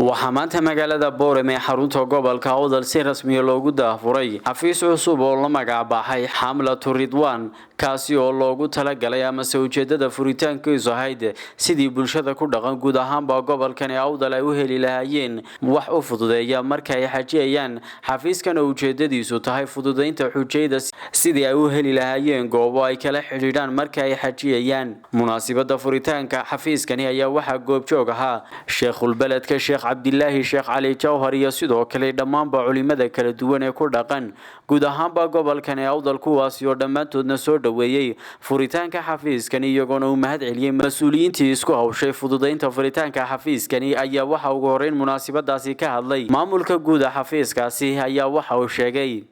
waxaa maanta magaalada Boorame ee xarunta gobolka Awdal si rasmi ah loogu daafuray xafiis cusub oo la magac baxay Xamlatu Ridwaan kaasi oo loogu talagalay ama ujeedada furitaankiisu ahayd sidii bulshada ku dhaqan guud ahaanba gobolkan ee Awdal ay u heli lahaayeen wax u fududeeya marka ay xajiyaan xafiiskan oo ujeedadiisu tahay fududeynta xujayda sidii ay u heli lahaayeen goobo ay kala xiriiraan marka ay xajiyaan munaasabada furitaanka xafiiskani ayaa waxa goob joog ahaa Sheekhul Beledka Sheekh Abdullaahi Sheekh Ali Jawhar iyo sidoo kale dhamaanba culimada kala duwan ee ku dhaqan guud ahaanba gobolkan ee Awdal kuwaasi oo dhamaantoodna soo dhaweeyay furitaanka xafiiskani iyagoona u mahad celiyay mas'uuliyiintii isku hawshay fududeynta furitaanka xafiiskani ayaa waxa ugu horeyn munaasabadaasi ka hadlay maamulka guud ee xafiiskaasi ayaa waxa uu sheegay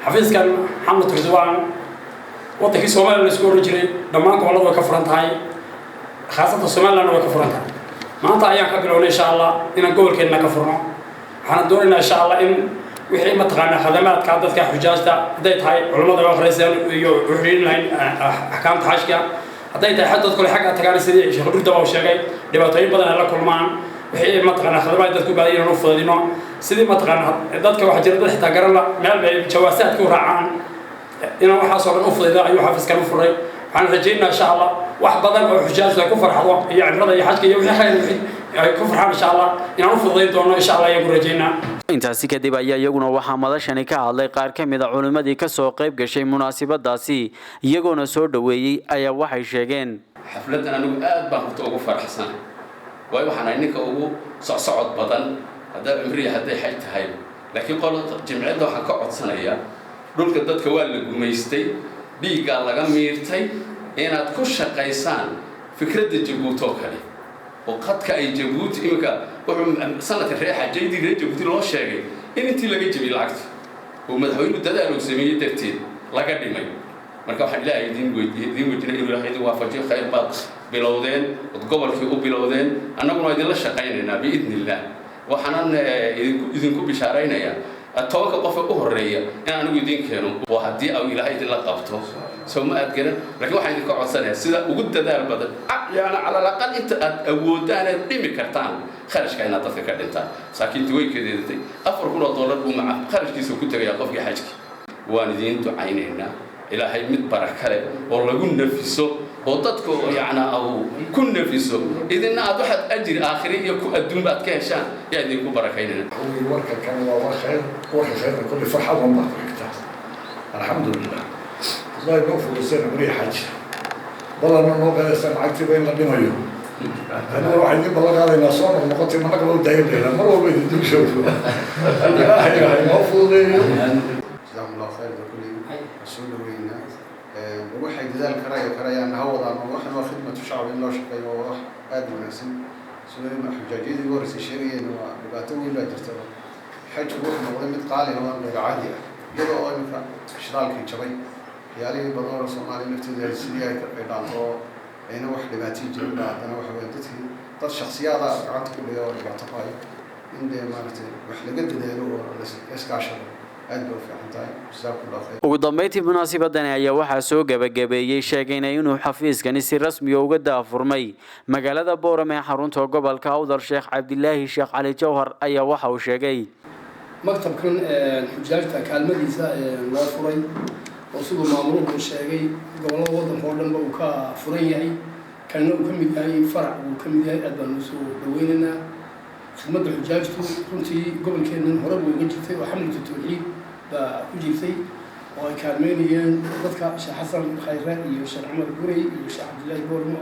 xafiiskan Xamlatu Ridwaan waddanka Soomaaliya isku horeeyay dhamaan gobolada way ka furan tahay khaasatan Soomaaliland way ka furan tahay maanta ayaan ka bilownay insha Allah in gobolkeena ka furno waxaan doonaynaa insha Allah in wixii ma taqaana khadamaadka dadka xujaajta haday tahay culimada akhrisan iyo uxriin lahayn ahkaamta xajka haday tahay xad dadku xaq tagaan sidii Sheekh Durda oo sheegay dhibaatooyin badan la kulmaan wixii ma taqaana khadamaad dadku baadiyeen oo fududino sidii ma taqaana dadka waxa jira dad xitaa garan la meel bay jawaasaad ku raacaan inaan waxa soo dhan u fududeeyo ayuu xafiiskan u furay waxaan rajaynayaa insha Allah wax badan oo xujaajta ku farxado iyo cimrada iyo xajka iyo wixii khayr ay ku farxaan insha Allah inaan u fududeyn doono insha Allah iyagu rajaynaa intaasi kadib ayaa iyaguna waxa madashani ka hadlay qaar ka mid ah culimadii ka soo qayb gashay munaasabadaasi iyagoona soo dhaweeyay ayaa waxay sheegeen xafladan anigu aad baan ugu faraxsanahay way waxaan ninka ugu socod badan hada cimriga haday xaj tahay laakiin qolada jimcada waxa ka codsanaya dhulka dadka waa la gumeystay dhiiga laga miirtay inaad ku shaqaysaan fikradda Jabuuti oo kale oo qadka ay Jabuuti imika wuxuu sanadka xajaydi Jabuuti loo sheegay in intii laga jabiyay lacagta oo madaxweynuhu dadaal uu sameeyay darteed laga dhimay marka waxa Ilaahay idin weydiinay inuu Ilaahay idin waafajiyo khayr baad bilowdeen gobolkii u bilowdeen annaguna idin la shaqaynaynaa biidnillah waxaan idinku bishaaraynayaa tobanka qof u horeeya in anigu idin keeno oo hadii ay Ilaahay idin la qabto soo ma adgaran laakiin waxaan idin ka codsanayaa sida ugu dadaal badan yaana ala laqal inta aad awoodaan ay dhimi kartaan kharashka inaad dadka ka dhintaan saakiintu way keedeeday $4,000 uu maca kharashkiisa ku tagaya qofkii xajki waan idin ducaynaynaa Ilaahay mid baraka leh oo lagu nafiso oo dadku yaana aw ku nafiso idin aad waxaad ajir aakhiri iyo ku adduun baad ka heshaan yaa idin ku barakaynaa warka kan waa khayr kulli farxad oo ma fikta alxamdulillah الله يوفق السنة مريح حج والله أنا ما قال السنة عكتي بين قديمه أنا راح يجيب الله قال لنا صار المقطع ما نقبل دايم لنا مرة بيد الدنيا شوفوا هاي موفق جزاهم الله خير لكل مسؤول وينا وواحد ذلك كرايا نعوض عن واحد وخدمة الشعب إلا شقي وراح قادم نفسي سليم حجاجي ورث الشريعة وبعتوه لا ترتبط حج روح مظلمة قالي هو غير عادي يدعو أنك شرالك جبي يعني بدور الصومالي نفتدي السرية كبيرانو أنا واحد ما تيجي ولا أنا واحد ودتي طر شخصيات عاد كل يوم بعتقاي عندي مالتي وحلقة ديالو إسكاشر أدبر في حنتاي جزاك الله خير. ugu dambeyntii munaasabadani ayaa waxa soo gabagabeeyay sheegaynay inuu xafiiskani si rasmi ah uga daafurmay magaalada Boorame ee xarunta gobolka Awdal Sheekh Abdullaahi Sheekh Ali Jawhar ayaa waxa uu sheegay maktabkan xujaajta kaalmadiisa loo furay وصلوا مامورون الشيعي قبل وضع فورنا وكا فريعي كانوا كم يجي فرع وكم يجي أدنى نسوا دويننا خدمة الحجاج كنتي قبل كنا نهرب ونجتي وحملة التوحيد بوجيتي وكارمينيان ضدك شيخ حسن خيرات يوشع عمر البوري يوشع عبد الله البوري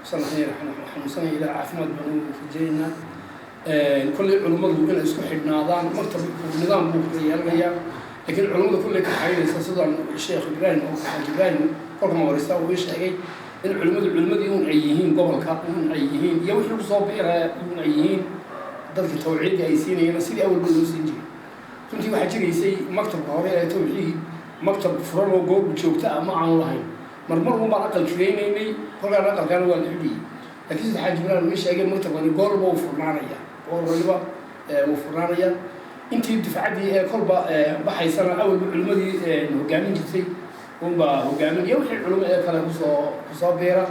وصلنا حمصنا إلى عثمان بن فجينا كل علماء وكنا يسكحوا النظام مكتب النظام بوكري لكن العلوم كلها كحيل ستصدر الشيخ إبراهيم أو الحاج إبراهيم قرب ما ورثه وإيش هاي العلماء يون عيهين قبل كون عيهين يوحي صوبيرة يون عيهين ضد التوعية جايسين أنا سيدي أول بلوسينجي كنت واحد يسي مكتب قارئ توحيد مكتب فرن وجوب بشوكتها مع الله مرمر مو بعقل كريني كل عقل كانوا والعبي لكن الحاج إبراهيم إيش هاي مكتب أنا قرب وفرنانية قرب وفرنانية intii difacadii kolba baxaysana awal culimadii hogaamin jirtay uunba hogaamin iyo wixii culimo kale ku soo beera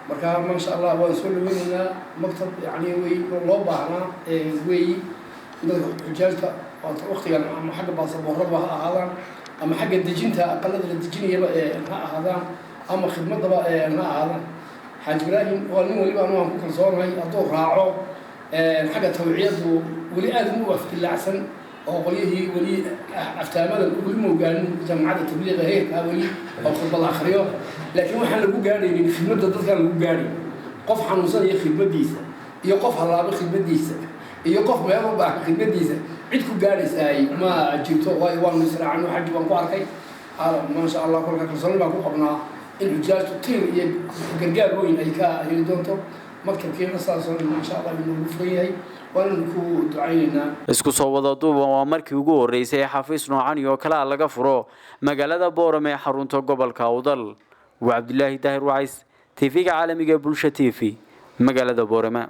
marka ma sha Allah waan soo dhaweynaa maktab yani way loo baahnaa way dadka xujaajta waqtigan ama xagga baasaboorada ha ahaadaan ama xagga dejinta aqalada la dejinayaba ha ahaadaan ama khidmadaba ha ahaadaan xaaj Ibraahim waa nin waliba aan ku kalsoonahay adoo raaco xagga tawciiddu wali aad u aftilacsan oo qoliyihii wali aftaamada ugu moogaan jamacada tabliiqa heerka wali oo khidmad akhriyo laakiin waxaan lagu gaadhaynin khidmadda dadka lagu gaadhay qof xanuunsan iyo khidmadiisa iyo qof halaabo khidmadiisa iyo qof meel u baahan khidmadiisa cid ku gaadhaysay ma jirto waan israacno xajji baan ku arkay ma sha Allah kulka kalsooni baan ku qabnaa in xujaajtu tiin iyo gargaar weyn ay ka heli doonto maktabkeena saasoo ma sha Allah inuu fureeyay waan ku ducaynaa isku soo wada duuba waa markii ugu horeysay xafiis noocan iyo kala laga furo magaalada Boorame ee xarunta gobolka Awdal wa Cabdullaahi Daahir Wacays TV-ga caalamiga Bulsha TV magaalada Boorame